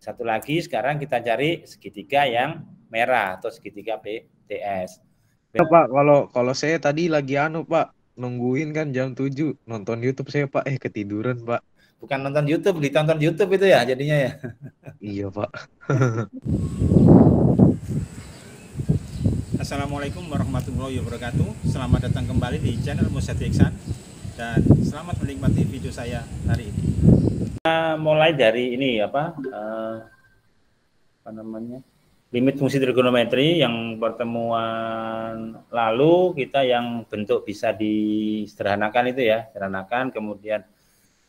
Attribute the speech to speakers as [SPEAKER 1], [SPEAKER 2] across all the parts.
[SPEAKER 1] Satu lagi sekarang kita cari segitiga yang merah atau segitiga PTS.
[SPEAKER 2] Pak, kalau saya tadi lagi Pak, nungguin kan jam 7 nonton YouTube saya Pak, ketiduran Pak.
[SPEAKER 1] Bukan nonton YouTube, ditonton YouTube itu ya jadinya ya.
[SPEAKER 2] Iya Pak.
[SPEAKER 3] Assalamualaikum warahmatullahi wabarakatuh. Selamat datang kembali di channel Musyati Iksan dan selamat menikmati video saya hari ini.
[SPEAKER 1] Kita mulai dari ini apa namanya, limit fungsi trigonometri yang pertemuan lalu kita yang bentuk bisa disederhanakan itu ya, sederhanakan, kemudian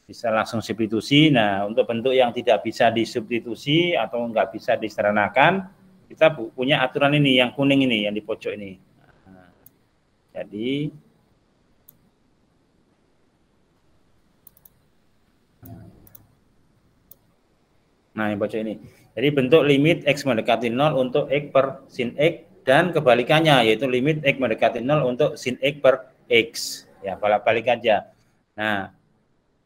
[SPEAKER 1] bisa langsung substitusi. Nah, untuk bentuk yang tidak bisa disubstitusi atau nggak bisa disederhanakan, kita punya aturan ini, yang kuning ini, yang di pojok ini. Nah, jadi yang pojok ini. Jadi bentuk limit X mendekati 0 untuk X per sin X dan kebalikannya, yaitu limit X mendekati 0 untuk sin X per X. Ya, balik aja. Nah,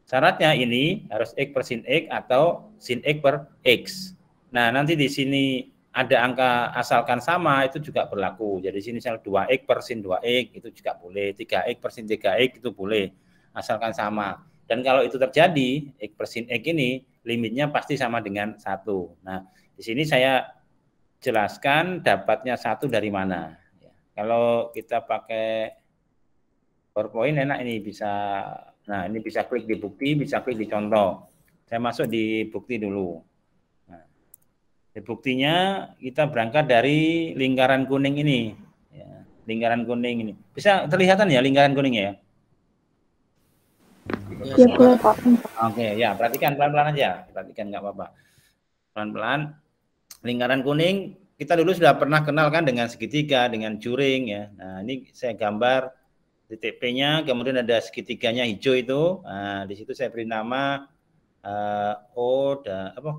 [SPEAKER 1] syaratnya ini harus X per sin X atau sin X per X. Nah, nanti di sini ada angka asalkan sama, itu juga berlaku. Jadi sini misal 2X per sin 2X, itu juga boleh. 3X per sin 3X, itu boleh. Asalkan sama. Dan kalau itu terjadi, X per sin X ini, limitnya pasti sama dengan 1. Nah, di sini saya jelaskan dapatnya 1 dari mana. Kalau kita pakai PowerPoint enak ini, bisa. Nah, ini bisa klik di bukti, bisa klik di contoh. Saya masuk di bukti dulu. Nah, di buktinya kita berangkat dari lingkaran kuning ini. Ya, lingkaran kuning ini. Bisa terlihatan ya lingkaran kuningnya ya?
[SPEAKER 4] Ya, boleh Pak.
[SPEAKER 1] Oke, ya, perhatikan pelan-pelan aja. Perhatikan, nggak apa-apa. Pelan-pelan. Lingkaran kuning, kita dulu sudah pernah kenal kan dengan segitiga, dengan juring ya. Nah, ini saya gambar titik P-nya, kemudian ada segitiganya hijau itu. Nah, di situ saya beri nama O,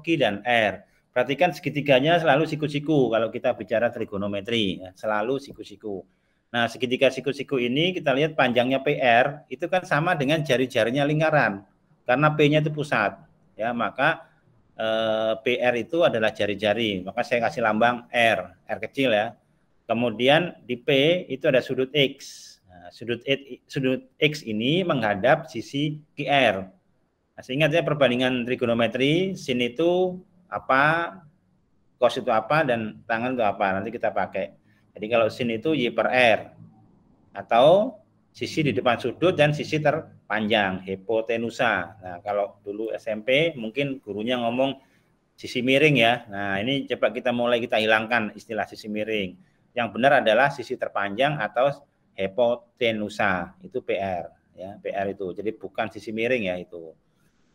[SPEAKER 1] Q dan R. Perhatikan segitiganya selalu siku-siku kalau kita bicara trigonometri, ya, selalu siku-siku. Nah, segitiga siku-siku ini kita lihat panjangnya PR itu kan sama dengan jari-jarinya lingkaran. Karena P-nya itu pusat, ya, maka PR itu adalah jari-jari. Maka saya kasih lambang R kecil ya. Kemudian di P itu ada sudut X. Nah, sudut X ini menghadap sisi QR. Nah, ingat ya perbandingan trigonometri, sin itu apa, cos itu apa, dan tangan itu apa. Nanti kita pakai. Jadi kalau sin itu Y per R. Atau sisi di depan sudut dan sisi terpanjang, hipotenusa. Nah, kalau dulu SMP mungkin gurunya ngomong sisi miring ya. Nah, ini coba kita hilangkan istilah sisi miring. Yang benar adalah sisi terpanjang atau hipotenusa. Itu PR ya, PR itu. Jadi bukan sisi miring ya itu.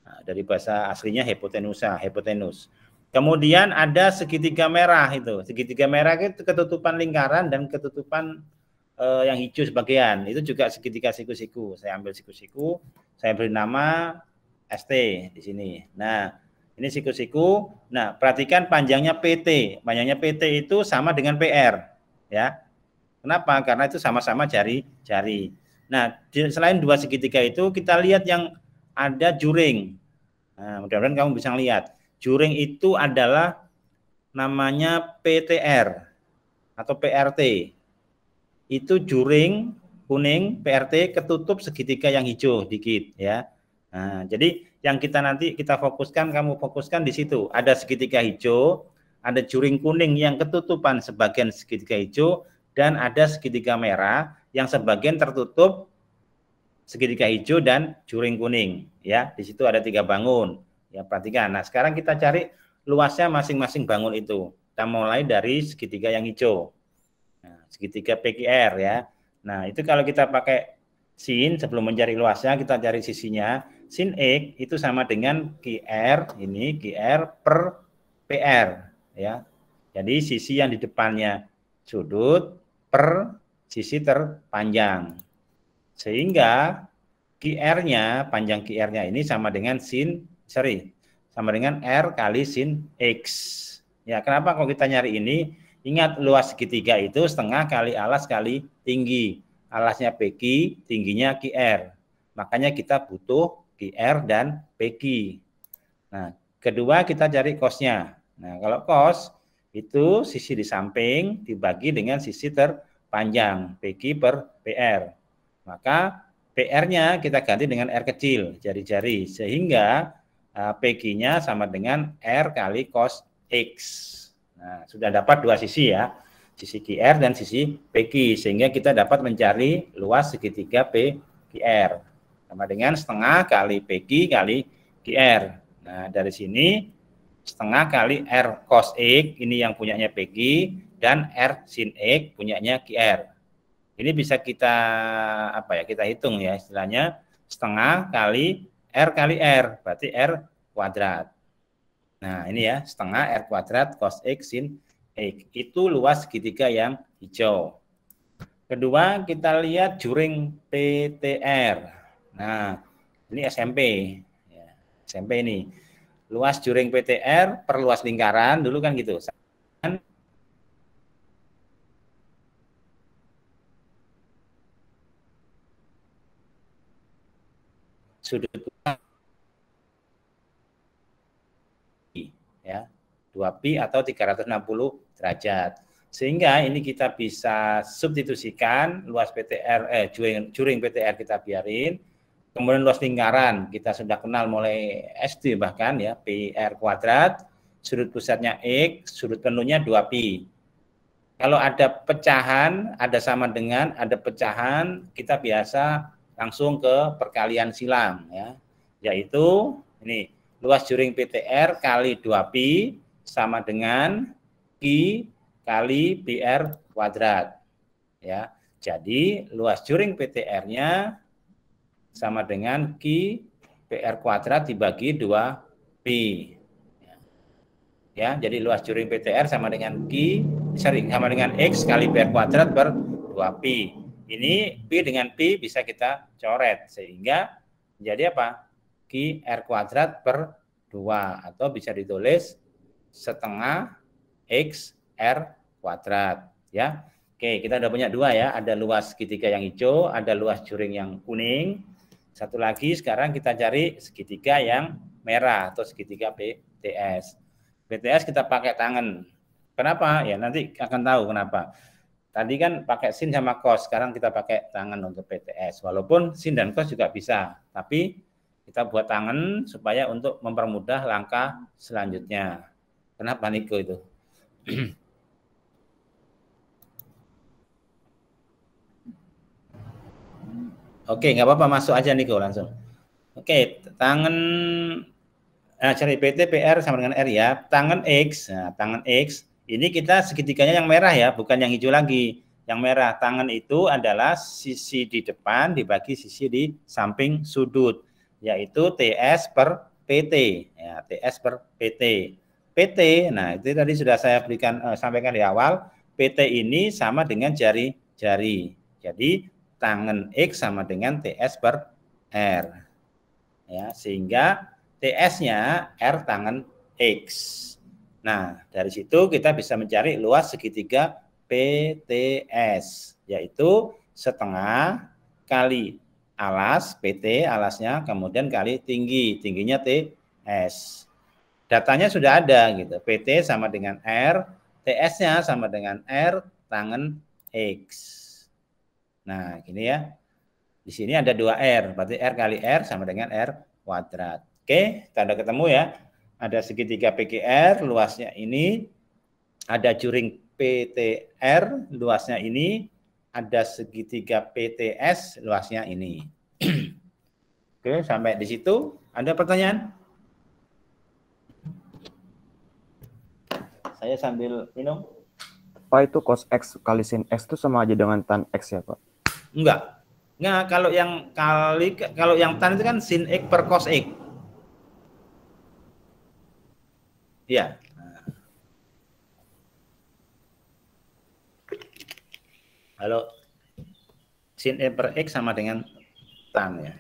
[SPEAKER 1] Nah, dari bahasa aslinya hipotenus. Kemudian ada segitiga merah itu. Segitiga merah itu ketutupan lingkaran dan ketutupan yang hijau sebagian. Itu juga segitiga siku-siku. Saya ambil siku-siku, saya beri nama ST di sini. Nah, ini siku-siku. Nah, perhatikan panjangnya PT. Panjangnya PT itu sama dengan PR, ya. Kenapa? Karena itu sama-sama jari-jari. Nah, selain dua segitiga itu, kita lihat yang ada juring. Nah, mudah-mudahan kamu bisa lihat. Juring itu adalah namanya PTR atau PRT. Itu juring kuning PRT ketutup segitiga yang hijau dikit ya. Nah, jadi yang kita fokuskan, kamu fokuskan di situ. Ada segitiga hijau, ada juring kuning yang ketutupan sebagian segitiga hijau, dan ada segitiga merah yang sebagian tertutup segitiga hijau dan juring kuning ya. Di situ ada 3 bangun. Ya, perhatikan. Nah, sekarang kita cari luasnya masing-masing bangun itu. Kita mulai dari segitiga yang hijau. Nah, segitiga PQR ya. Nah, itu kalau kita pakai sin sebelum mencari luasnya, kita cari sisinya. Sin X itu sama dengan QR, ini QR per PR ya. Jadi sisi yang di depannya sudut per sisi terpanjang. Sehingga QR-nya, panjang QR-nya ini sama dengan sama dengan R kali sin X. Ya, kenapa kalau kita nyari ini? Ingat luas segitiga itu setengah kali alas kali tinggi. Alasnya PQ, tingginya QR. Makanya kita butuh QR dan PQ. Nah, kedua kita cari cosnya. Nah, kalau cos itu sisi di samping dibagi dengan sisi terpanjang, PQ per PR. Maka PR-nya kita ganti dengan R kecil, jari-jari, sehingga PQ-nya sama dengan R kali cos X. Nah, sudah dapat dua sisi ya, sisi QR dan sisi PQ, sehingga kita dapat mencari luas segitiga PQR, sama dengan setengah kali PQ kali QR. Nah, dari sini setengah kali R cos X, ini yang punyanya PQ, dan R sin X punyanya QR. Ini bisa kita kita hitung ya, istilahnya setengah kali R, berarti R kuadrat. Nah, ini ya, setengah R kuadrat cos X sin X. Itu luas segitiga yang hijau. Kedua, kita lihat juring PTR. Nah, ini SMP. Ya, SMP ini. Luas juring PTR per luas lingkaran, dulu kan gitu. Sudut ya, 2pi atau 360 derajat. Sehingga ini kita bisa substitusikan luas PTR, juring PTR kita biarin. Kemudian luas lingkaran kita sudah kenal mulai SD bahkan ya, PR kuadrat, sudut pusatnya X, sudut penuhnya 2pi. Kalau ada pecahan, ada sama dengan, ada pecahan, kita biasa langsung ke perkalian silang ya, yaitu ini luas juring PTR kali 2pi sama dengan Q kali PR kuadrat ya. Jadi luas juring PTR-nya sama dengan Q PR kuadrat dibagi 2pi ya. Jadi luas juring PTR sama dengan sama dengan X kali PR kuadrat per 2pi. Ini Pi dengan Pi bisa kita coret sehingga menjadi apa? QR kuadrat per 2 atau bisa ditulis setengah X R kuadrat ya. Oke, kita udah punya dua ya, ada luas segitiga yang hijau, ada luas juring yang kuning. Satu lagi sekarang kita cari segitiga yang merah atau segitiga BTS. BTS kita pakai tangan. Kenapa? Ya nanti akan tahu kenapa. Tadi kan pakai sin sama cos, sekarang kita pakai tangan untuk PTS. Walaupun sin dan cos juga bisa, tapi kita buat tangan supaya untuk mempermudah langkah selanjutnya. Kenapa Niko itu? Oke, nggak apa-apa, masuk aja Niko langsung. Oke, tangan cari PT PR sama dengan R ya. Tangan X, nah, tangan X ini kita segitiganya yang merah ya, bukan yang hijau lagi. Yang merah, tangan itu adalah sisi di depan dibagi sisi di samping sudut, yaitu TS per PT. Ya, TS per PT. PT, nah itu tadi sudah saya sampaikan di awal, PT ini sama dengan jari-jari. Jadi tangan X sama dengan TS per R. Ya, sehingga TS-nya R tangan X. Nah, dari situ kita bisa mencari luas segitiga PTS, yaitu setengah kali alas PT, alasnya, kemudian kali tingginya TS. Datanya sudah ada gitu, PT sama dengan R, TS-nya sama dengan R tangan X. Nah, gini ya. Di sini ada 2R, berarti R kali R sama dengan R kuadrat. Oke, tanda ketemu ya. Ada segitiga PQR, luasnya ini. Ada juring PTR, luasnya ini. Ada segitiga PTS, luasnya ini. Oke, sampai di situ. Ada pertanyaan? Saya sambil minum.
[SPEAKER 4] Pak, itu cos X kali sin X itu sama aja dengan tan X ya Pak?
[SPEAKER 1] Enggak. Nah, kalau yang tan itu kan sin X per cos X. Iya. Kalau sin X per X sama dengan tan ya.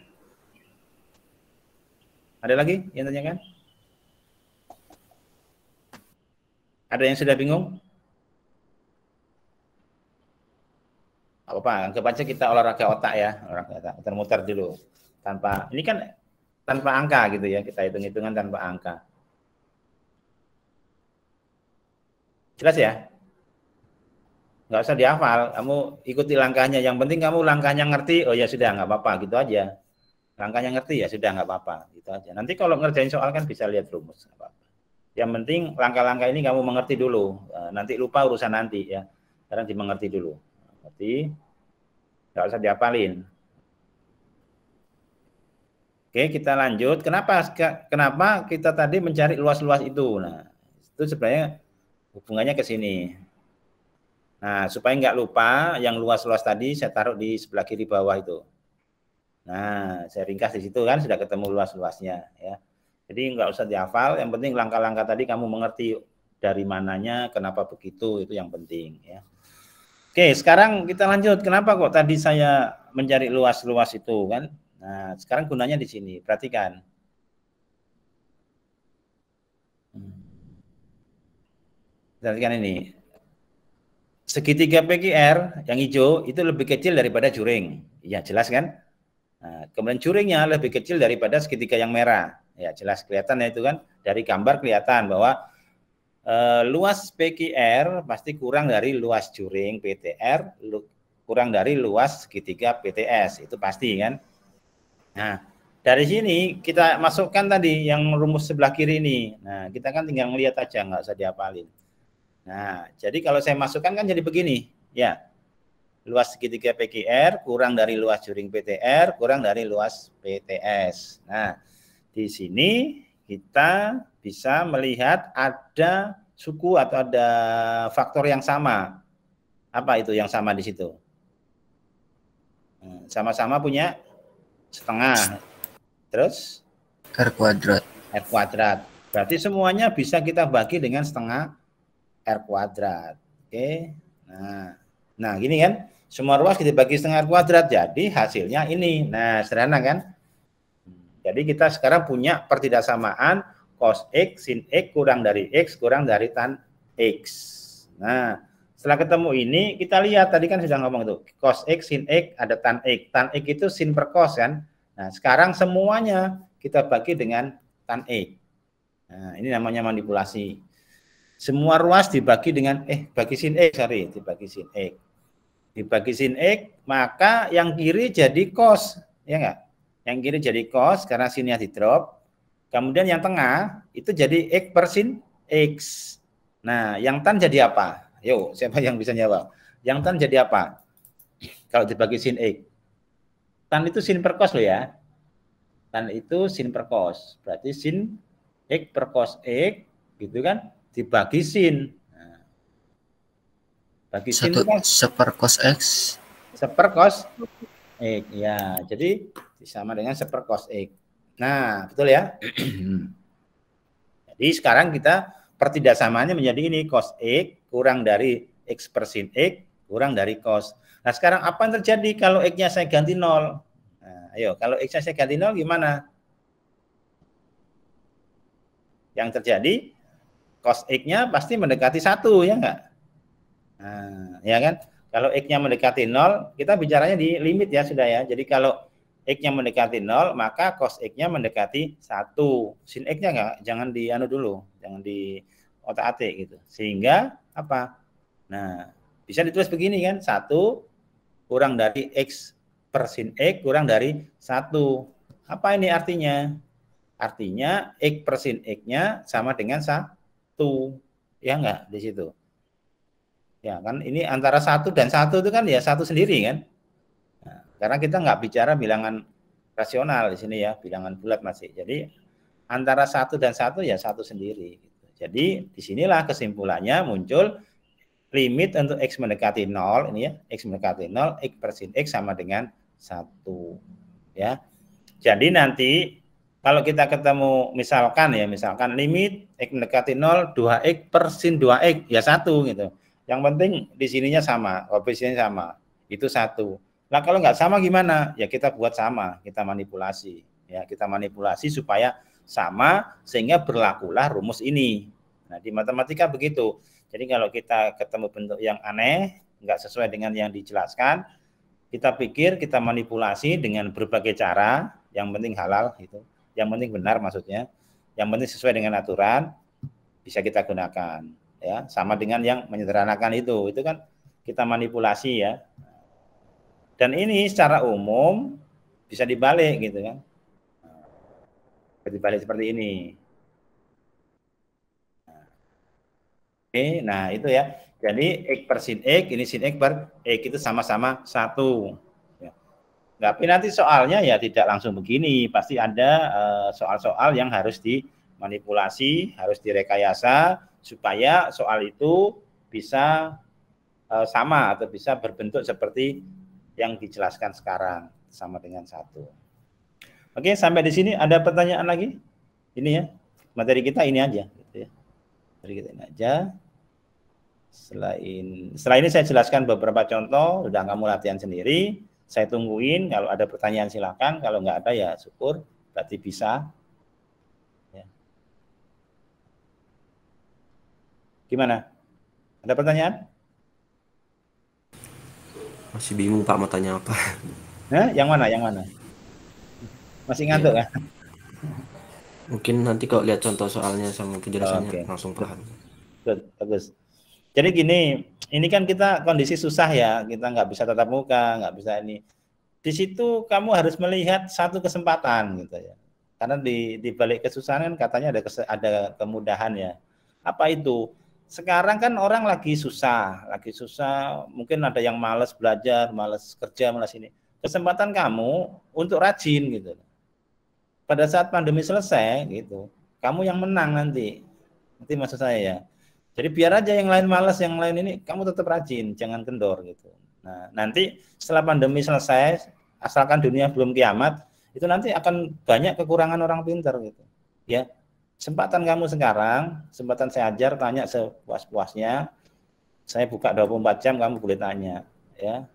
[SPEAKER 1] Ada lagi yang tanyakan? Ada yang sudah bingung? Apa-apa, anggap aja kita olahraga otak ya, olahraga otak, muter-muter dulu. Ini kan tanpa angka gitu ya, kita hitung-hitungan tanpa angka. Jelas ya? Nggak usah dihafal, kamu ikuti langkahnya. Yang penting kamu langkahnya ngerti, oh ya sudah, nggak apa-apa, gitu aja. Langkahnya ngerti ya sudah, nggak apa-apa, gitu aja. Nanti kalau ngerjain soal kan bisa lihat rumus. Nggak apa-apa. Yang penting langkah-langkah ini kamu mengerti dulu. Nanti lupa urusan nanti ya. Sekarang dimengerti dulu. Ngerti, nggak usah dihafalin. Oke, kita lanjut. Kenapa kita tadi mencari luas-luas itu? Nah, itu sebenarnya hubungannya ke sini. Nah, supaya nggak lupa, yang luas-luas tadi saya taruh di sebelah kiri bawah itu. Nah, saya ringkas di situ kan, sudah ketemu luas-luasnya ya. Jadi nggak usah dihafal, yang penting langkah-langkah tadi kamu mengerti dari mananya, kenapa begitu, itu yang penting ya. Oke, sekarang kita lanjut. Kenapa kok tadi saya mencari luas-luas itu kan? Nah, sekarang gunanya di sini. Perhatikan. Perhatikan ini. Segitiga PQR yang hijau itu lebih kecil daripada juring. Ya, jelas kan? Nah, kemudian juringnya lebih kecil daripada segitiga yang merah. Ya, jelas kelihatan ya itu kan. Dari gambar kelihatan bahwa luas PQR pasti kurang dari luas juring PTR, kurang dari luas segitiga PTS. Itu pasti kan? Nah, dari sini kita masukkan tadi yang rumus sebelah kiri ini. Nah, kita kan tinggal melihat aja, nggak usah dihafalin. Nah, jadi kalau saya masukkan kan jadi begini, ya. Luas segitiga PQR kurang dari luas juring PTR kurang dari luas PTS. Nah, di sini kita bisa melihat ada suku atau ada faktor yang sama. Apa itu yang sama di situ? Sama-sama punya setengah. Terus?
[SPEAKER 5] R kuadrat.
[SPEAKER 1] R kuadrat. Berarti semuanya bisa kita bagi dengan setengah R kuadrat. Oke. Nah gini kan. Semua ruas kita bagi setengah R kuadrat. Jadi hasilnya ini. Nah sederhana kan. Jadi kita sekarang punya pertidaksamaan cos X sin X kurang dari X kurang dari tan X. Nah setelah ketemu ini, kita lihat tadi kan sudah ngomong itu cos X sin X ada tan X. Tan X itu sin per cos kan. Nah, sekarang semuanya kita bagi dengan tan X. Nah, ini namanya manipulasi. Semua ruas dibagi dengan bagi sin X, dibagi sin X. Dibagi sin X, maka yang kiri jadi cos, ya enggak? Yang kiri jadi cos karena sinnya di drop. Kemudian yang tengah itu jadi X per sin X. Nah, yang tan jadi apa? Yuk, siapa yang bisa jawab? Yang tan jadi apa? Kalau dibagi sin X. Tan itu sin per cos loh ya. Tan itu sin per cos. Berarti sin X per cos X, gitu kan, dibagi sin. Nah, bagi sin itu kan
[SPEAKER 5] seper cos X.
[SPEAKER 1] Seper cos X. Ya, jadi sama dengan seper cos X. Nah, betul ya? Jadi sekarang kita pertidaksamaannya menjadi ini, cos X kurang dari X per sin X kurang dari cos. Nah sekarang apa yang terjadi kalau X-nya saya ganti 0? Nah, ayo, kalau X-nya saya ganti 0 gimana? Yang terjadi cos X-nya pasti mendekati 1, ya enggak? Nah, ya kan? Kalau X-nya mendekati 0, kita bicaranya di limit ya sudah ya. Jadi kalau X-nya mendekati 0, maka cos X-nya mendekati 1. Sin X-nya enggak, jangan di anu dulu, jangan di otak-atik gitu. Sehingga apa? Nah, bisa ditulis begini kan, 1 kurang dari X per sin X kurang dari 1. Apa ini artinya? Artinya X per sin X-nya sama dengan 1. Ya enggak di situ? Ya kan, ini antara 1 dan 1 itu kan ya 1 sendiri kan? Nah, karena kita nggak bicara bilangan rasional di sini ya, bilangan bulat masih. Jadi antara 1 dan 1 ya 1 sendiri. Jadi disinilah kesimpulannya muncul limit untuk X mendekati 0 ini ya, X mendekati 0, X per sin X sama dengan 1 ya. Jadi nanti kalau kita ketemu misalkan limit X mendekati 0 2X per sin 2X ya 1 gitu. Yang penting di sininya sama, koefisiennya sama. Itu 1. Nah, kalau nggak sama gimana? Ya kita buat sama, kita manipulasi. Ya, kita manipulasi supaya sama sehingga berlakulah rumus ini. Nah, di matematika begitu. Jadi kalau kita ketemu bentuk yang aneh, nggak sesuai dengan yang dijelaskan, kita pikir kita manipulasi dengan berbagai cara, yang penting halal itu. Yang penting benar maksudnya. Yang penting sesuai dengan aturan bisa kita gunakan. ya, sama dengan yang menyederhanakan itu kan kita manipulasi ya. Dan ini secara umum bisa dibalik gitu kan. Dibalik seperti ini. Oke, nah itu ya. Jadi X per sin X, ini sin X per X itu sama-sama 1. Ya. Tapi nanti soalnya ya tidak langsung begini. Pasti ada soal-soal yang harus dimanipulasi, harus direkayasa, supaya soal itu bisa sama atau bisa berbentuk seperti yang dijelaskan sekarang, sama dengan 1. Oke, sampai di sini ada pertanyaan lagi? Ini ya, materi kita ini aja. Gitu ya. Materi kita ini aja. Setelah ini saya jelaskan beberapa contoh, udah kamu latihan sendiri. Saya tungguin, kalau ada pertanyaan silakan, kalau nggak ada ya syukur, berarti bisa. Ya. Gimana? Ada pertanyaan?
[SPEAKER 6] Masih bingung Pak mau tanya apa.
[SPEAKER 1] Nah, yang mana? Yang mana? Masih ngantuk ya?
[SPEAKER 6] Mungkin nanti kalau lihat contoh soalnya sama penjelasannya langsung paham.
[SPEAKER 1] Bagus. Jadi gini, ini kan kita kondisi susah ya, kita nggak bisa tatap muka, nggak bisa ini. Di situ kamu harus melihat satu kesempatan gitu ya. Karena di balik kesusahan kan katanya ada kemudahan ya. Apa itu? Sekarang kan orang lagi susah, mungkin ada yang malas belajar, malas kerja, malas ini. Kesempatan kamu untuk rajin gitu. Pada saat pandemi selesai gitu, kamu yang menang nanti. Nanti maksud saya ya. Jadi biar aja yang lain malas, yang lain ini, kamu tetap rajin, jangan kendor gitu. Nah, nanti setelah pandemi selesai, asalkan dunia belum kiamat, itu nanti akan banyak kekurangan orang pintar gitu. Ya, kesempatan kamu sekarang, kesempatan saya ajar, tanya sepuas-puasnya. Saya buka 24 jam, kamu boleh tanya, ya.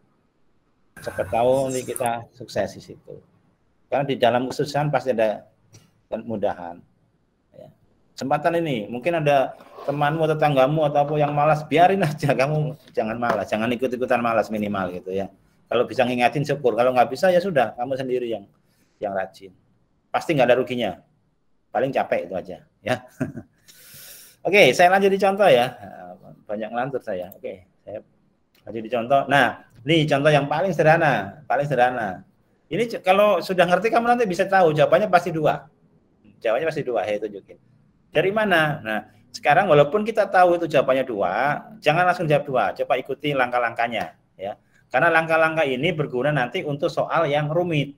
[SPEAKER 1] Siapa tahu nih kita sukses di situ. Karena di dalam kesusahan pasti ada kemudahan. Ya. Kesempatan ini, mungkin ada temanmu, tetanggamu atau yang malas, biarin aja, kamu jangan malas, jangan ikut-ikutan malas minimal gitu ya. Kalau bisa ngingatin syukur, kalau nggak bisa ya sudah, kamu sendiri yang rajin. Pasti nggak ada ruginya, paling capek itu aja ya. Oke, saya lanjut di contoh ya, banyak ngelantur saya. Oke, saya lanjut di contoh. Nah, ini contoh yang paling sederhana, Ini kalau sudah ngerti kamu nanti bisa tahu jawabannya pasti 2. Jawabannya pasti 2, saya tunjukin. Dari mana? Nah, sekarang walaupun kita tahu itu jawabannya 2, jangan langsung jawab 2, coba ikuti langkah-langkahnya ya. Karena langkah-langkah ini berguna nanti untuk soal yang rumit.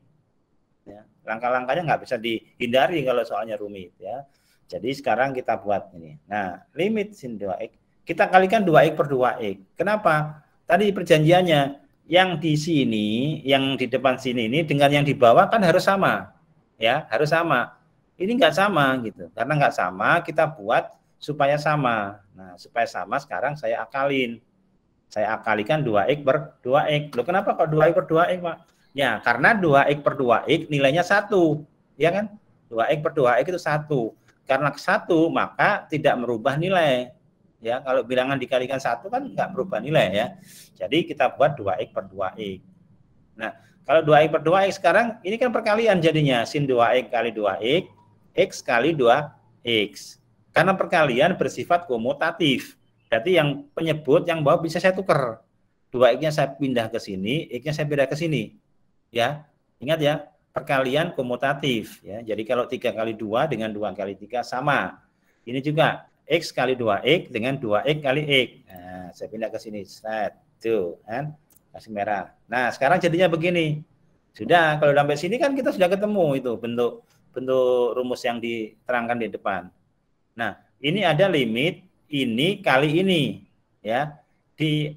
[SPEAKER 1] Ya. Langkah-langkahnya nggak bisa dihindari kalau soalnya rumit ya. Jadi sekarang kita buat ini. Nah, limit sin 2x, kita kalikan 2x per 2x. Kenapa? Tadi perjanjiannya, yang di sini, yang di depan sini ini dengan yang di bawah kan harus sama. Ya, harus sama. Ini nggak sama gitu. Karena nggak sama, kita buat supaya sama. Nah, supaya sama sekarang saya akalin. Saya akalikan 2x per 2x. Loh, kenapa kok 2x per 2x, Pak? Ya, karena 2x per 2x nilainya 1. Ya kan? 2x per 2x itu 1. Karena 1, maka tidak merubah nilai. Ya, kalau bilangan dikalikan 1 kan nggak merubah nilai ya. Jadi kita buat 2x per 2x. Nah, kalau 2x per 2x sekarang, ini kan perkalian jadinya. Sin 2x kali 2x, x kali 2x. Karena perkalian bersifat komutatif. Berarti yang penyebut, yang bawah bisa saya tuker. 2x-nya saya pindah ke sini, x-nya saya pindah ke sini. Ya, ingat ya, perkalian komutatif. Ya. Jadi kalau 3 kali 2 dengan 2 kali 3 sama. Ini juga x kali 2x dengan 2x kali x. Nah, saya pindah ke sini. Set. Tuh, kan? Kasih merah. Nah, sekarang jadinya begini. Sudah, kalau sampai sini kan kita sudah ketemu itu bentuk rumus yang diterangkan di depan. Nah, ini ada limit ini kali ini ya. Di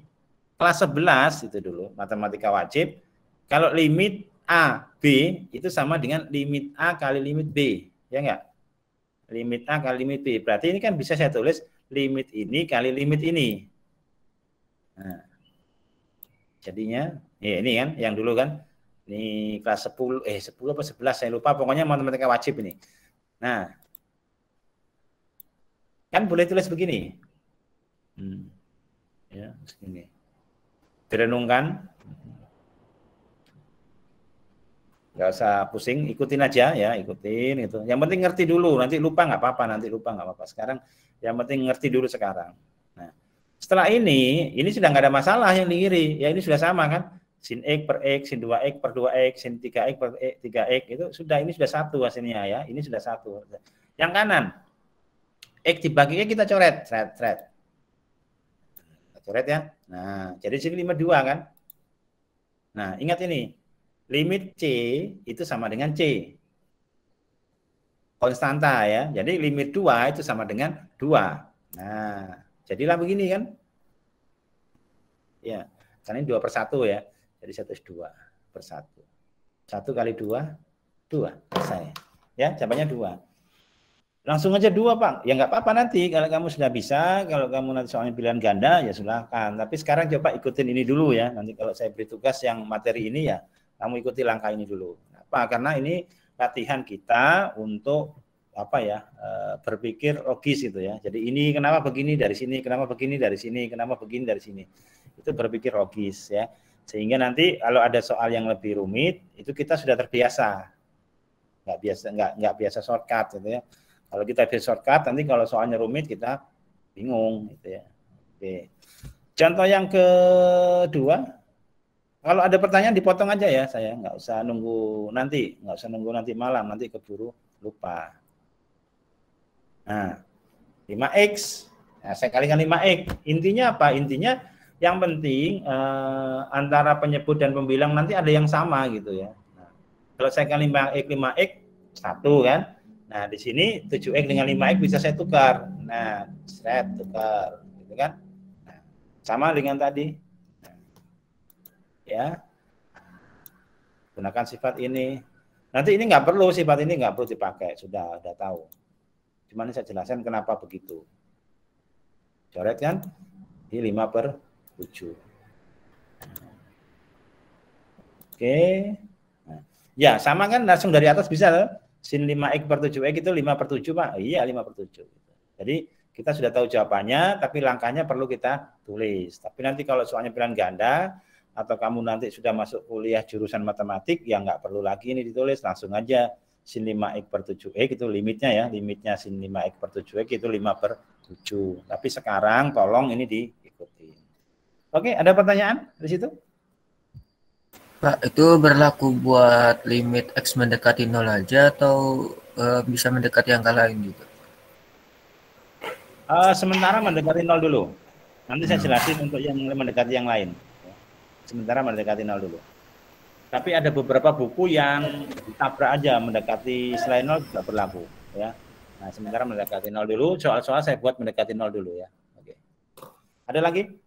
[SPEAKER 1] kelas 11 itu dulu matematika wajib, kalau limit A B itu sama dengan limit A kali limit B, ya enggak? Limit A kali limit B. Berarti ini kan bisa saya tulis limit ini kali limit ini. Nah, jadinya ya ini kan yang dulu kan ini kelas 10 apa 11 saya lupa, pokoknya matematika wajib ini. Nah, kan boleh tulis begini. Ya, segini. Direnungkan. Nggak usah pusing, ikutin aja ya, ikutin itu. Yang penting ngerti dulu, nanti lupa nggak apa-apa, Sekarang yang penting ngerti dulu sekarang. Setelah ini sudah nggak ada masalah yang di kiri. Ya ini sudah sama kan. Sin X per X, sin 2X per 2X, sin 3X per 3X. Itu sudah, ini sudah satu hasilnya ya. Ini sudah satu. Yang kanan. X dibagi X kita coret. Kita coret ya. Nah, jadi sini limit 2 kan. Nah, ingat ini. Limit C itu sama dengan C. Konstanta ya. Jadi limit 2 itu sama dengan 2. Nah, jadilah begini kan. Ya, karena ini 2/1 ya. Jadi 1/2 per 1. 1 kali 2, 2. Selesai. Ya, jawabannya 2. Langsung aja 2, Pak. Ya nggak apa-apa nanti. Kalau kamu sudah bisa, kalau kamu nanti soalnya pilihan ganda, ya silakan. Tapi sekarang coba ikutin ini dulu ya. Nanti kalau saya beri tugas yang materi ini ya, kamu ikuti langkah ini dulu. Apa? Karena ini latihan kita untuk berpikir logis gitu ya. Jadi ini kenapa begini dari sini, kenapa begini dari sini, kenapa begini dari sini. Itu berpikir logis ya. Sehingga nanti kalau ada soal yang lebih rumit, itu kita sudah terbiasa. Nggak biasa shortcut gitu ya. Kalau kita biasa shortcut, nanti kalau soalnya rumit kita bingung gitu ya. Oke. Contoh yang kedua, kalau ada pertanyaan dipotong aja ya saya, nggak usah nunggu nanti malam, nanti keburu lupa. Nah, 5X, nah, saya kalikan 5X. Intinya apa? Intinya yang penting antara penyebut dan pembilang nanti ada yang sama gitu ya. Nah, kalau saya kali 5X 1 kan. Nah, di sini 7X dengan 5X bisa saya tukar. Nah, saya tukar gitu kan. Nah, sama dengan tadi. Nah, ya. Gunakan sifat ini. Nanti ini nggak perlu, sifat ini nggak perlu dipakai, sudah tahu. Cuman saya jelaskan kenapa begitu. Coret kan? Di 5/7. Oke. Nah, ya, sama kan langsung dari atas bisa loh. Sin 5X per 7X itu 5/7, Pak. Iya, 5/7. Jadi kita sudah tahu jawabannya, tapi langkahnya perlu kita tulis. Tapi nanti kalau soalnya pilihan ganda, atau kamu nanti sudah masuk kuliah jurusan matematik, ya nggak perlu lagi ini ditulis, langsung aja sin 5X per 7X itu limitnya ya, limitnya sin 5X per 7X itu 5/7. Tapi sekarang tolong ini diikuti. Oke, ada pertanyaan di situ?
[SPEAKER 5] Pak, itu berlaku buat limit X mendekati 0 aja atau bisa mendekati angka lain juga?
[SPEAKER 1] Sementara mendekati 0 dulu. Nanti saya jelasin untuk yang mendekati yang lain. Sementara mendekati 0 dulu. Tapi ada beberapa buku yang ditabrak aja mendekati selain 0 juga berlaku ya. Nah, sementara mendekati 0 dulu, soal-soal saya buat mendekati 0 dulu ya. Oke. Ada lagi?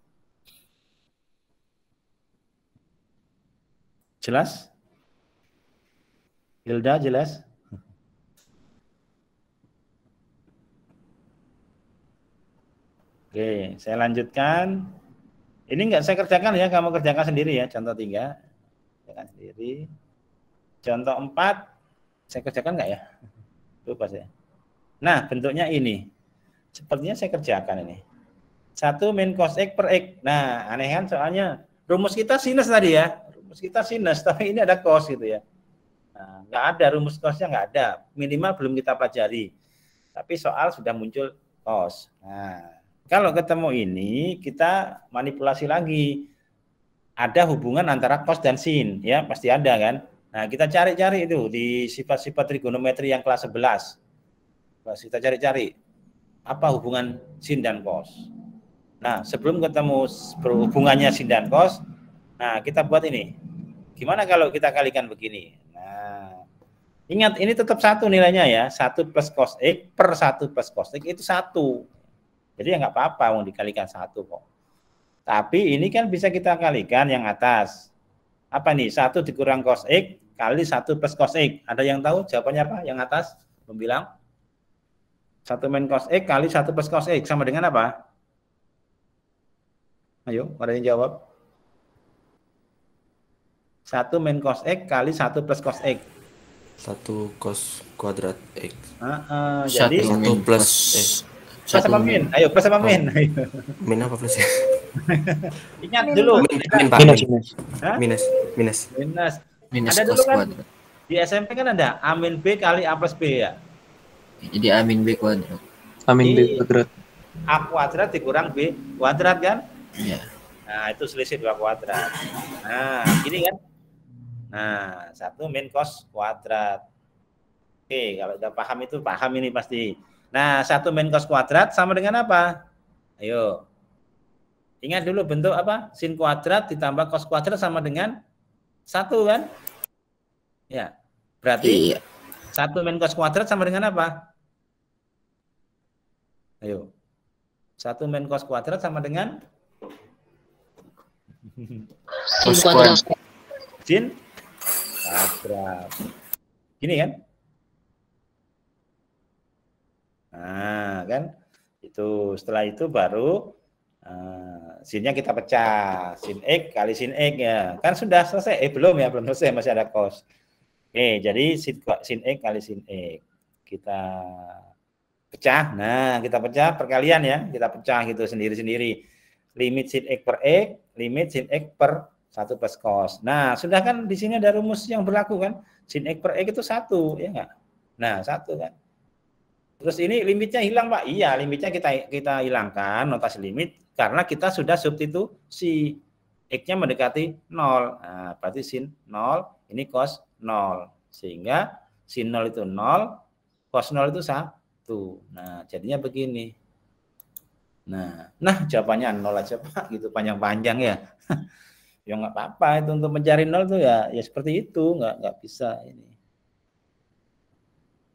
[SPEAKER 1] Jelas? Hilda jelas? Oke, saya lanjutkan. Ini enggak saya kerjakan ya, kamu kerjakan sendiri ya, contoh 3. Kerjakan sendiri. Contoh 4, saya kerjakan enggak ya? Lupa saya. Nah, bentuknya ini. Sepertinya saya kerjakan ini. 1 min cos X per X. Nah, aneh kan soalnya rumus kita sinus tadi ya. Rumus kita sinus, tapi ini ada cos gitu ya. Nah, nggak ada rumus cosnya, nggak ada. Minimal belum kita pelajari. Tapi soal sudah muncul cos. Nah, kalau ketemu ini, kita manipulasi lagi. Ada hubungan antara cos dan sin, ya pasti ada kan. Nah, kita cari-cari itu di sifat-sifat trigonometri yang kelas 11. Kita cari-cari apa hubungan sin dan cos. Nah, sebelum ketemu hubungannya sin dan cos, nah kita buat ini. Gimana kalau kita kalikan begini? Nah, ingat ini tetap 1 nilainya ya. 1 plus cos X per 1 plus cos X itu 1. Jadi ya nggak apa-apa mau dikalikan 1 kok. Tapi ini kan bisa kita kalikan yang atas. Apa nih? 1 dikurang cos X kali 1 plus cos X. Ada yang tahu jawabannya apa? Yang atas membilang 1 min cos X kali 1 plus cos X sama dengan apa? Ayo, ada yang jawab. 1 min cos X kali 1 plus cos X.
[SPEAKER 6] 1 cos kuadrat X.
[SPEAKER 1] Jadi
[SPEAKER 6] 1 plus X.
[SPEAKER 1] Plus apa min? Ayo, plus apa min?
[SPEAKER 6] Min apa plus ya?
[SPEAKER 1] Ingat dulu.
[SPEAKER 6] Minus.
[SPEAKER 5] Minus
[SPEAKER 1] Ada
[SPEAKER 5] cos
[SPEAKER 1] dulu kan?
[SPEAKER 5] kuadrat.
[SPEAKER 1] Di SMP kan ada A min B kali A plus B ya.
[SPEAKER 5] Jadi A min B kuadrat.
[SPEAKER 2] Amin B
[SPEAKER 1] Iya.
[SPEAKER 2] kuadrat.
[SPEAKER 1] A kuadrat dikurang B kuadrat kan?
[SPEAKER 5] Iya.
[SPEAKER 1] Nah, itu selisih 2 kuadrat. Nah, gini kan? Nah, 1 min cos kuadrat. Oke, kalau udah paham itu paham ini pasti. Nah, 1 min cos kuadrat sama dengan apa? Ayo. Ingat dulu bentuk apa? Sin kuadrat ditambah cos kuadrat sama dengan 1 kan? Ya. Berarti
[SPEAKER 5] Iya.
[SPEAKER 1] 1 min cos kuadrat sama dengan apa? Ayo. 1 min cos kuadrat sama dengan
[SPEAKER 5] Cos kuadrat.
[SPEAKER 1] sin kuadrat. Gini kan? Nah, kan? Itu setelah itu baru sinnya kita pecah. Sin X kali sin X ya. Kan sudah selesai. Belum ya, belum selesai, masih ada cos. Oke, jadi sin X kali sin X. Kita pecah. Nah, kita pecah perkalian ya. Kita pecah gitu sendiri-sendiri. Limit sin X per X, limit sin X per 1 plus cos. Nah, sudah kan di sini ada rumus yang berlaku kan? Sin X per X itu 1, ya enggak? Nah, 1 kan. Terus ini limitnya hilang, Pak. Iya, limitnya kita hilangkan notasi limit karena kita sudah substitusi. X-nya mendekati 0. Nah, berarti sin 0, ini cos 0. Sehingga sin 0 itu 0, cos 0 itu 1. Nah, jadinya begini. Nah, jawabannya 0 aja, Pak. Gitu panjang-panjang ya. Ya nggak apa-apa itu untuk mencari 0 tuh ya seperti itu, nggak bisa ini.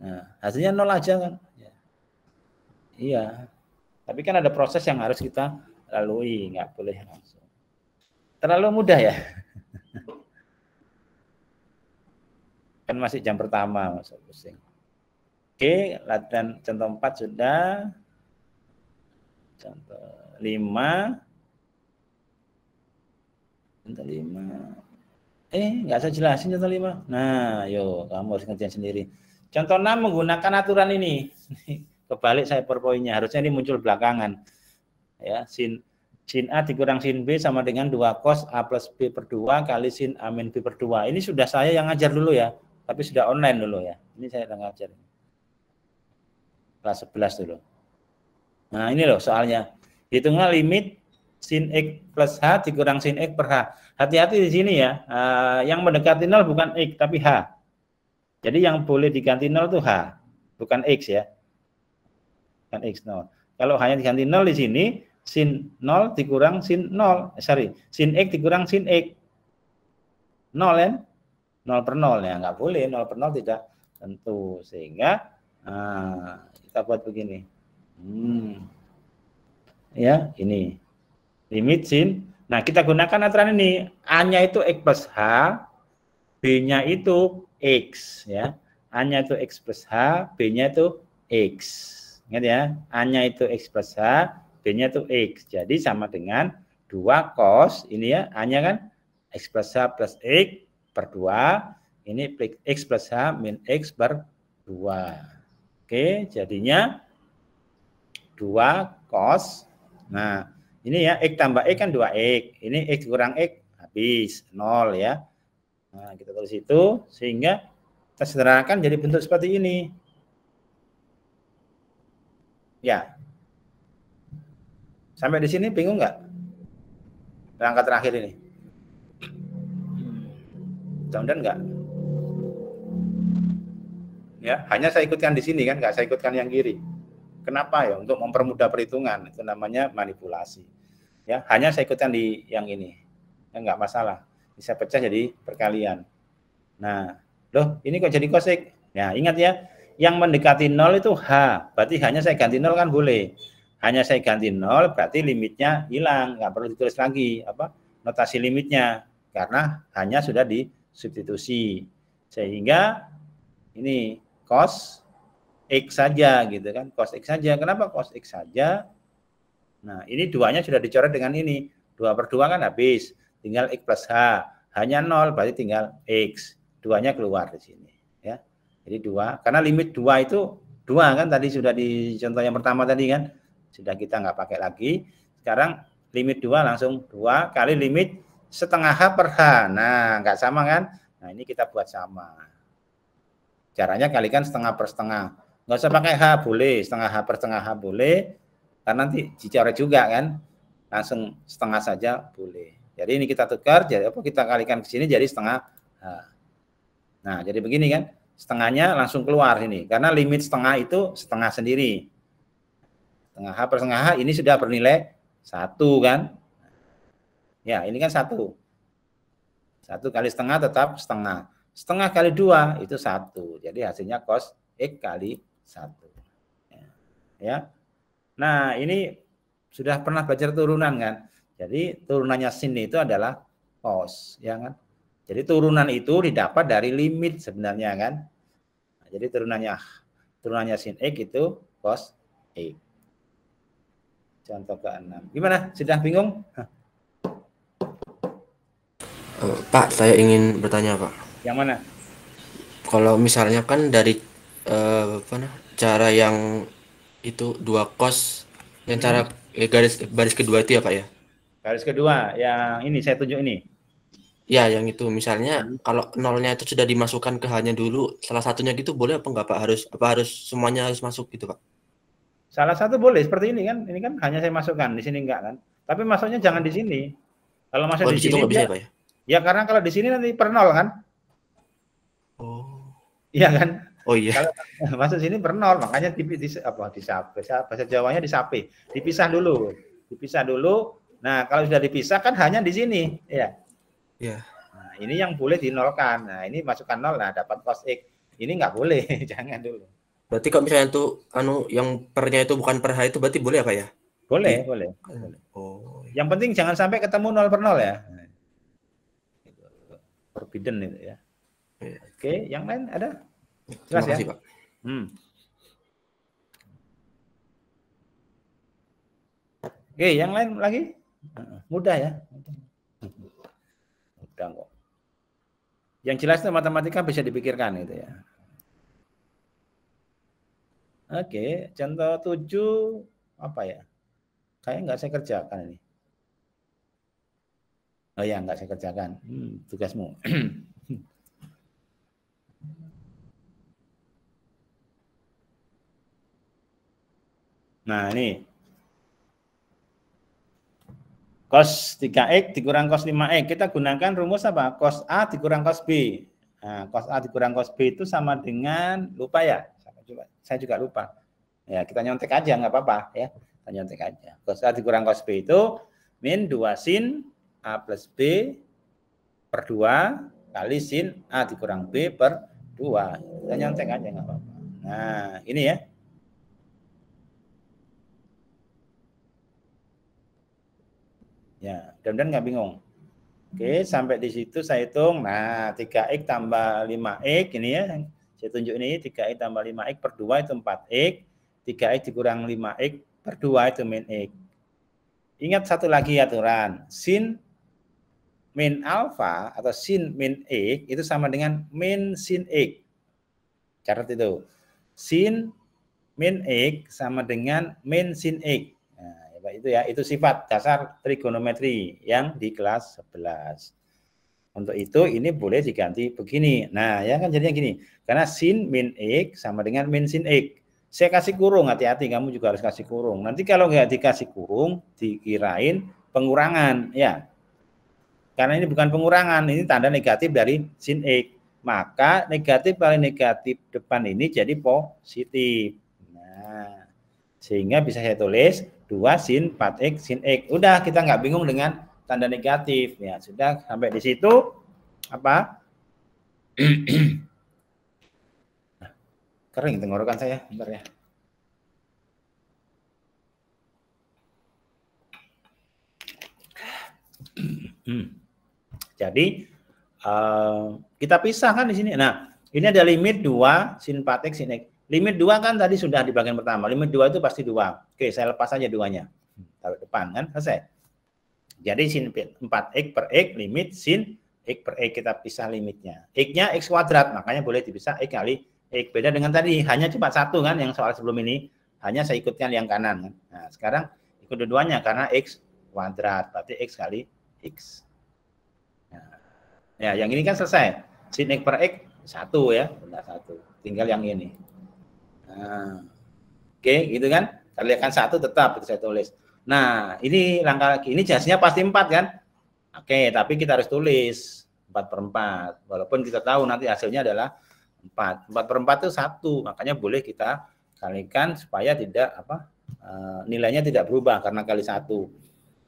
[SPEAKER 1] Nah, hasilnya 0 aja kan. Iya, tapi kan ada proses yang harus kita lalui, nggak boleh langsung. Terlalu mudah ya? Kan masih jam pertama, masuk pusing. Oke, latihan contoh 4 sudah. Contoh 5. Contoh 5. Nggak saya jelasin contoh 5. Nah, yuk, kamu harus ngerjain sendiri. Contoh 6 menggunakan aturan ini. Kebalik saya PowerPoint-nya, harusnya ini muncul belakangan. Ya, sin A dikurang sin B sama dengan 2 cos A plus B per 2 kali sin A min B per 2. Ini sudah saya yang ngajar dulu ya, tapi sudah online dulu ya. Ini saya yang ngajar. Kelas 11 dulu. Nah, ini loh soalnya. Hitunglah limit sin X plus H dikurang sin X per H. Hati-hati di sini ya, yang mendekati 0 bukan X, tapi H. Jadi yang boleh diganti 0 itu H, bukan X ya. Kan X 0. Kalau hanya diganti 0 di sini, sin 0 dikurang sin 0. Sin X dikurang sin X. 0 kan? 0 per 0 ya, nggak boleh. 0 per 0 tidak tentu. Sehingga kita buat begini. Ya, ini. Limit sin. Nah, kita gunakan aturan ini. A-nya itu X plus H, B-nya itu X. Ya. A-nya itu X plus H, B-nya itu X. Ingat ya, A-nya itu X plus H, B-nya itu X. Jadi sama dengan 2 cos, ini ya, A-nya kan X plus H plus X per 2. Ini X plus H min X per 2. Oke, jadinya 2 cos. Nah, ini ya, X tambah X kan 2X. Ini X kurang X, habis, 0 ya. Nah, kita tulis itu, sehingga kita sederhanakan jadi bentuk seperti ini. Ya, sampai di sini bingung nggak? Langkah terakhir ini, mudah-mudahan nggak. Ya, hanya saya ikutkan di sini kan, nggak saya ikutkan yang kiri. Kenapa ya? Untuk mempermudah perhitungan, itu namanya manipulasi. Ya, hanya saya ikutkan di yang ini, ya, nggak masalah. Bisa pecah jadi perkalian. Nah, loh, ini kok jadi cos X? Ya, ingat ya. Yang mendekati 0 itu H, berarti hanya saya ganti 0 kan boleh. Hanya saya ganti 0, berarti limitnya hilang, nggak perlu ditulis lagi notasi limitnya, karena hanya sudah disubstitusi. Sehingga ini cos X saja gitu kan, cos X saja. Kenapa cos X saja? Nah, ini 2-nya sudah dicoret dengan ini. 2 per 2 kan habis, tinggal X plus H. Hanya 0, berarti tinggal X. 2-nya keluar di sini. Ya. Jadi 2, karena limit 2 itu 2 kan tadi sudah di contoh yang pertama tadi kan. Sudah kita nggak pakai lagi. Sekarang limit 2 langsung 2 kali limit setengah H per H. Nah, nggak sama kan? Nah, ini kita buat sama. Caranya kalikan setengah per setengah. Nggak usah pakai H, boleh. Setengah H per setengah H boleh. Karena nanti dicoret juga kan, langsung setengah saja boleh. Jadi ini kita tukar, jadi apa kita kalikan ke sini jadi setengah H. Nah, jadi begini kan, setengahnya langsung keluar ini, karena limit setengah itu setengah sendiri. Setengah H per setengah H ini sudah bernilai 1 kan. Ya, ini kan 1. 1 kali setengah tetap setengah. Setengah kali 2 itu 1. Jadi hasilnya cos X kali 1. Ya. Nah, ini sudah pernah belajar turunan kan. Jadi turunannya sin itu adalah cos, ya kan. Jadi turunan itu didapat dari limit sebenarnya kan. Nah, jadi turunannya sin X itu cos X. Contoh ke-6. Gimana? Sudah bingung?
[SPEAKER 6] Pak, saya ingin bertanya, Pak.
[SPEAKER 1] Yang mana?
[SPEAKER 6] Kalau misalnya kan dari cara yang itu 2 cos, yang cara baris kedua itu ya, Pak ya?
[SPEAKER 1] Garis kedua, yang ini saya tunjuk ini.
[SPEAKER 6] Ya, yang itu misalnya kalau nolnya itu sudah dimasukkan ke hanya dulu, salah satunya gitu boleh apa enggak, Pak? Harus semuanya harus masuk gitu, Pak?
[SPEAKER 1] Salah satu boleh seperti ini kan hanya saya masukkan, di sini enggak kan. Tapi masuknya jangan di sini. Kalau masuk di sini
[SPEAKER 6] nggak bisa, Pak ya?
[SPEAKER 1] Ya karena kalau di sini nanti per nol kan.
[SPEAKER 6] Oh.
[SPEAKER 1] Iya kan?
[SPEAKER 6] Oh iya.
[SPEAKER 1] Kalau masuk sini per nol, makanya bahasa Jawanya disape. Dipisah dulu. Nah, kalau sudah dipisah kan hanya di sini, ya.
[SPEAKER 6] Iya.
[SPEAKER 1] Nah, ini yang boleh dinolkan. Nah, ini masukkan nol, nah dapat cos X. Ini nggak boleh, jangan dulu.
[SPEAKER 6] Berarti kalau misalnya tuh yang pernya itu bukan per H itu berarti boleh apa ya?
[SPEAKER 1] Boleh.
[SPEAKER 6] Oh.
[SPEAKER 1] Yang penting jangan sampai ketemu 0 per 0 ya. Forbidden itu ya.
[SPEAKER 6] Iya.
[SPEAKER 1] Oke, yang lain ada?
[SPEAKER 6] Jelas
[SPEAKER 1] ya?
[SPEAKER 6] Pak.
[SPEAKER 1] Oke, yang lain lagi? Mudah ya. Mudah kok. Yang jelas itu matematika bisa dipikirkan itu ya. Oke, contoh 7 apa ya? Kayaknya nggak saya kerjakan ini. Oh ya, nggak saya kerjakan. Tugasmu. Nah, ini. Cos 3X dikurang cos 5X. Kita gunakan rumus apa? Cos A dikurang cos B. Nah, cos A dikurang cos B itu sama dengan, lupa ya? Saya juga lupa. Ya, kita nyontek aja, nggak apa-apa ya. Kita nyontek aja. Cos A dikurang cos B itu min 2 sin A plus B per 2 kali sin A dikurang B per 2. Kita nyontek aja, nggak apa-apa. Nah, ini ya. Ya, mudah-mudahan nggak bingung. Oke, sampai di situ saya hitung. Nah, 3X tambah 5X ini ya. Saya tunjuk ini 3X tambah 5X per 2 itu 4X. 3X dikurang 5X per 2 itu min X. Ingat satu lagi aturan. Sin min alfa atau sin min X itu sama dengan min sin X. Catat itu. Sin min X sama dengan min sin X. Itu ya, itu sifat dasar trigonometri yang di kelas 11. Untuk itu ini boleh diganti begini. Nah, ya kan jadinya gini. Karena sin min X sama dengan min sin X. Saya kasih kurung, hati-hati kamu juga harus kasih kurung. Nanti kalau nggak dikasih kurung, dikirain pengurangan, ya. Karena ini bukan pengurangan, ini tanda negatif dari sin X. Maka negatif kali negatif depan ini jadi positif. Nah, sehingga bisa saya tulis 2 sin 4X sin X. Udah, kita nggak bingung dengan tanda negatif. Ya, sudah sampai di situ. Apa? Kering tenggorokan saya. Bentar ya. Jadi, kita pisahkan di sini. Nah, ini ada limit 2 sin 4X sin X. Limit 2 kan tadi sudah di bagian pertama. Limit 2 itu pasti 2. Oke, saya lepas aja 2-nya. Taruh depan kan, selesai. Jadi sin 4X per X, limit sin X per X, kita pisah limitnya. X-nya X kuadrat, makanya boleh dipisah X kali X. Beda dengan tadi, hanya cuma 1 kan, yang soal sebelum ini. Hanya saya ikutkan yang kanan. Kan? Nah, sekarang ikut dua-duanya karena X kuadrat, berarti X kali X. Nah, ya, yang ini kan selesai. Sin X per X, 1 ya, benar 1. Tinggal yang ini. Nah, oke, gitu kan? Kalikan 1 tetap itu saya tulis. Nah, ini langkah lagi. Ini hasilnya pasti 4 kan? Oke, tapi kita harus tulis 4/4. Walaupun kita tahu nanti hasilnya adalah 4. 4/4 itu 1, makanya boleh kita kalikan supaya tidak nilainya tidak berubah karena kali 1.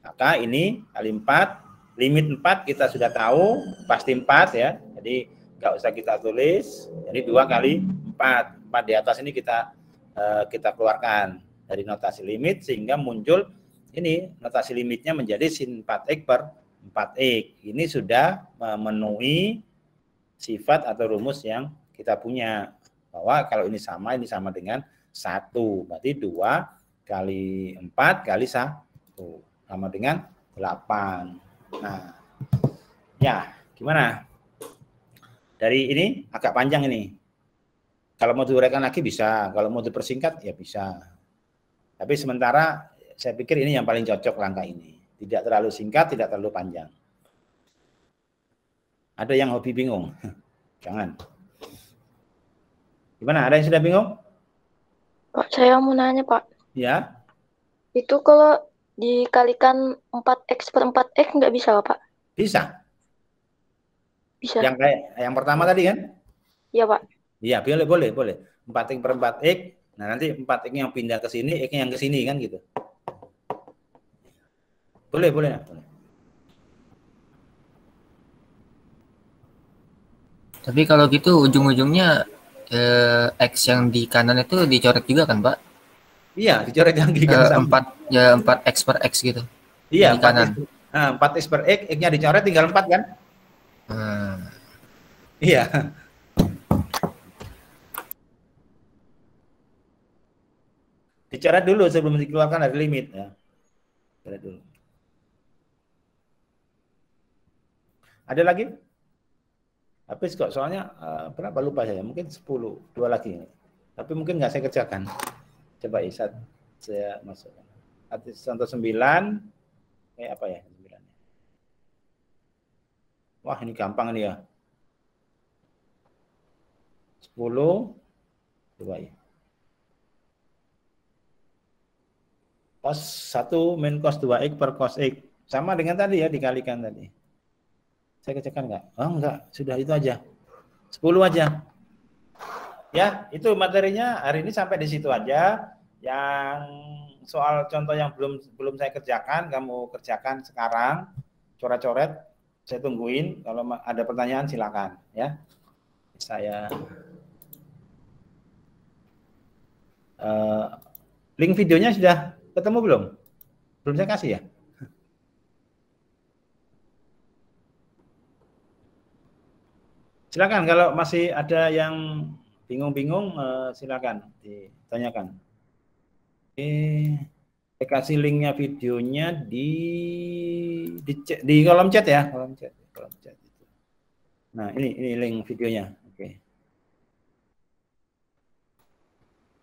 [SPEAKER 1] Maka ini kali 4, limit 4 kita sudah tahu, pasti 4 ya. Jadi nggak usah kita tulis. Jadi 2 kali 4. 4 di atas ini kita keluarkan dari notasi limit sehingga muncul ini notasi limitnya menjadi sin 4x per 4x. Ini sudah memenuhi sifat atau rumus yang kita punya. Bahwa kalau ini sama dengan 1. Berarti 2 kali 4 kali 1. Sama dengan 8. Nah, ya gimana? Dari ini agak panjang ini. Kalau mau diuraikan lagi bisa, kalau mau dipersingkat ya bisa. Tapi sementara saya pikir ini yang paling cocok langkah ini. Tidak terlalu singkat, tidak terlalu panjang. Ada yang hobi bingung? Jangan. Gimana? Ada yang sudah bingung?
[SPEAKER 7] Pak, saya mau nanya, Pak.
[SPEAKER 1] Ya.
[SPEAKER 7] Itu kalau dikalikan 4x per 4x nggak bisa, Pak?
[SPEAKER 1] Bisa.
[SPEAKER 7] Bisa.
[SPEAKER 1] Yang pertama tadi kan?
[SPEAKER 7] Iya, Pak.
[SPEAKER 1] Iya, boleh. 4x per 4x. Nah, nanti 4x yang pindah ke sini, x yang ke sini kan gitu. Boleh.
[SPEAKER 5] Tapi kalau gitu ujung-ujungnya X yang di kanan itu dicoret juga kan, Pak?
[SPEAKER 1] Iya, dicoret yang kiri kanan.
[SPEAKER 5] 4x per X gitu.
[SPEAKER 1] Iya,
[SPEAKER 5] di kanan.
[SPEAKER 1] 4x per X, X-nya dicoret tinggal 4 kan? Iya. Dicoret dulu sebelum dikeluarkan dari limit ya. Coret dulu. Ada lagi? Habis kok, soalnya berapa lupa saya, mungkin 10, 2 lagi. Tapi mungkin nggak saya kerjakan. Coba saya masukkan. Contoh 9, apa ya? 9. Wah, ini gampang nih ya. 10, coba ya. Cos 1 min cos 2x per cos x. Sama dengan tadi ya, dikalikan tadi. Saya kerjakan nggak? Oh enggak, sudah itu aja. 10 aja. Ya, itu materinya hari ini sampai di situ aja. Yang soal contoh yang belum saya kerjakan, kamu kerjakan sekarang. Coret-coret, saya tungguin. Kalau ada pertanyaan silakan ya. Saya link videonya sudah ketemu belum? Belum saya kasih ya? Silakan kalau masih ada yang bingung-bingung silakan ditanyakan. Saya kasih linknya videonya di kolom chat ya, kolom chat. Nah, ini link videonya. Oke.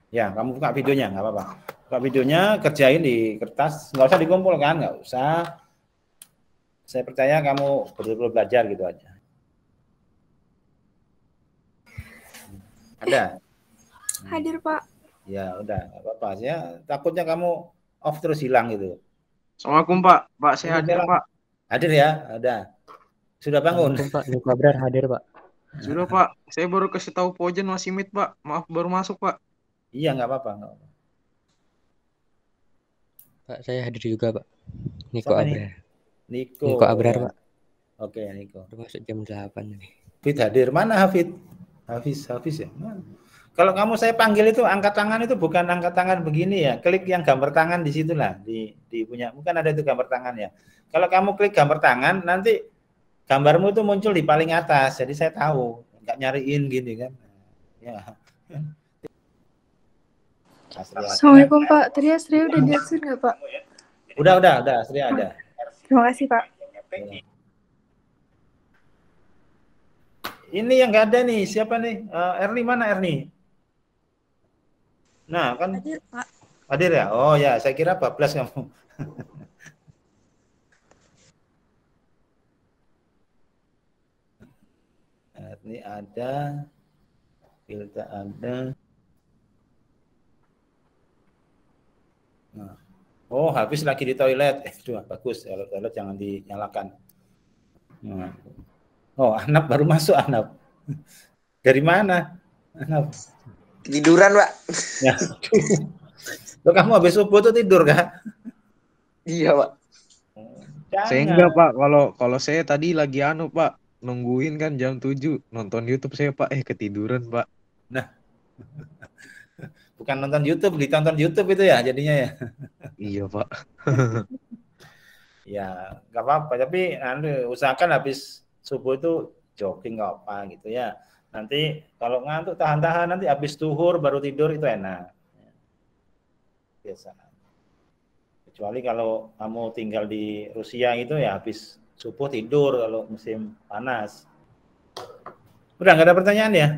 [SPEAKER 1] Ya, kamu buka videonya, nggak apa-apa. Buka videonya, kerjain di kertas, nggak usah dikumpulkan, nggak usah. Saya percaya kamu betul-betul belajar gitu aja. Ada?
[SPEAKER 8] Hadir, Pak.
[SPEAKER 1] Ya, udah, nggak apa-apa. Ya, takutnya kamu off terus hilang gitu.
[SPEAKER 2] Assalamualaikum, Pak. Pak, saya hadir, Pak.
[SPEAKER 1] Hadir ya? Ada. Sudah bangun?
[SPEAKER 9] Pak, Niko Abrar hadir, Pak.
[SPEAKER 2] Sudah, Pak. Saya baru kasih tahu Pojen masih meet, Pak. Maaf, baru masuk, Pak.
[SPEAKER 1] Iya, nggak apa-apa.
[SPEAKER 9] Pak, saya hadir juga, Pak. Niko
[SPEAKER 1] Siapa
[SPEAKER 9] Abrar.
[SPEAKER 1] Niko
[SPEAKER 9] Abrar,
[SPEAKER 1] ya.
[SPEAKER 9] Pak.
[SPEAKER 1] Oke, Niko.
[SPEAKER 9] Baru masuk jam 8 nih.
[SPEAKER 1] Hafid hadir. Mana Hafid? Hafiz ya. Mana? Kalau kamu saya panggil itu angkat tangan itu bukan angkat tangan begini ya. Klik yang gambar tangan di situlah di punya. Bukan ada itu gambar tangan ya. Kalau kamu klik gambar tangan nanti gambarmu itu muncul di paling atas. Jadi saya tahu, nggak nyariin gini kan. Ya.
[SPEAKER 8] Assalamualaikum, Pak. Tadi Astria udah diakses nggak, Pak?
[SPEAKER 1] Udah, Astria ada.
[SPEAKER 8] Terima kasih, Pak.
[SPEAKER 1] Ini yang nggak ada nih, siapa nih? Erni, mana Erni? Nah, kan
[SPEAKER 8] Hadir, Pak.
[SPEAKER 1] hadir ya? Oh ya, saya kira bablas kamu. Erni ada, Filta ada. Oh, habis lagi di toilet. Bagus. Kalau toilet jangan dinyalakan. Oh, Anap baru masuk, Anap. Dari mana? Anap.
[SPEAKER 10] Tiduran, Pak.
[SPEAKER 1] Ya. Loh, kamu habis subuh tuh tidur, Kak?
[SPEAKER 10] Iya, Pak.
[SPEAKER 2] Saya enggak, Pak. Kalau saya tadi lagi Pak, nungguin kan jam 7 nonton YouTube saya, Pak. Ketiduran, Pak.
[SPEAKER 1] Nah. Bukan nonton YouTube, ditonton YouTube itu ya jadinya ya.
[SPEAKER 2] Iya, Pak.
[SPEAKER 1] Ya, nggak apa-apa. Tapi usahakan habis subuh itu jogging nggak apa gitu ya. Nanti kalau ngantuk tahan-tahan, nanti habis zuhur baru tidur itu enak. Biasa. Kecuali kalau kamu tinggal di Rusia itu ya habis subuh tidur kalau musim panas. Udah nggak ada pertanyaan ya?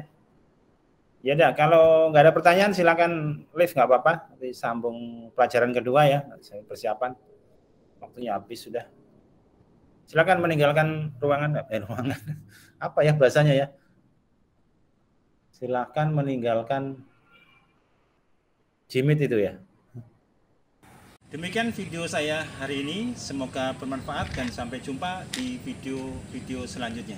[SPEAKER 1] Ya udah, kalau nggak ada pertanyaan silakan live, nggak apa-apa. Nanti sambung pelajaran kedua ya. Saya persiapan. Waktunya habis sudah. Silakan meninggalkan ruangan. Ruangan. Apa ya bahasanya ya? Silakan meninggalkan Jimit itu ya.
[SPEAKER 3] Demikian video saya hari ini, semoga bermanfaat dan sampai jumpa di video-video selanjutnya.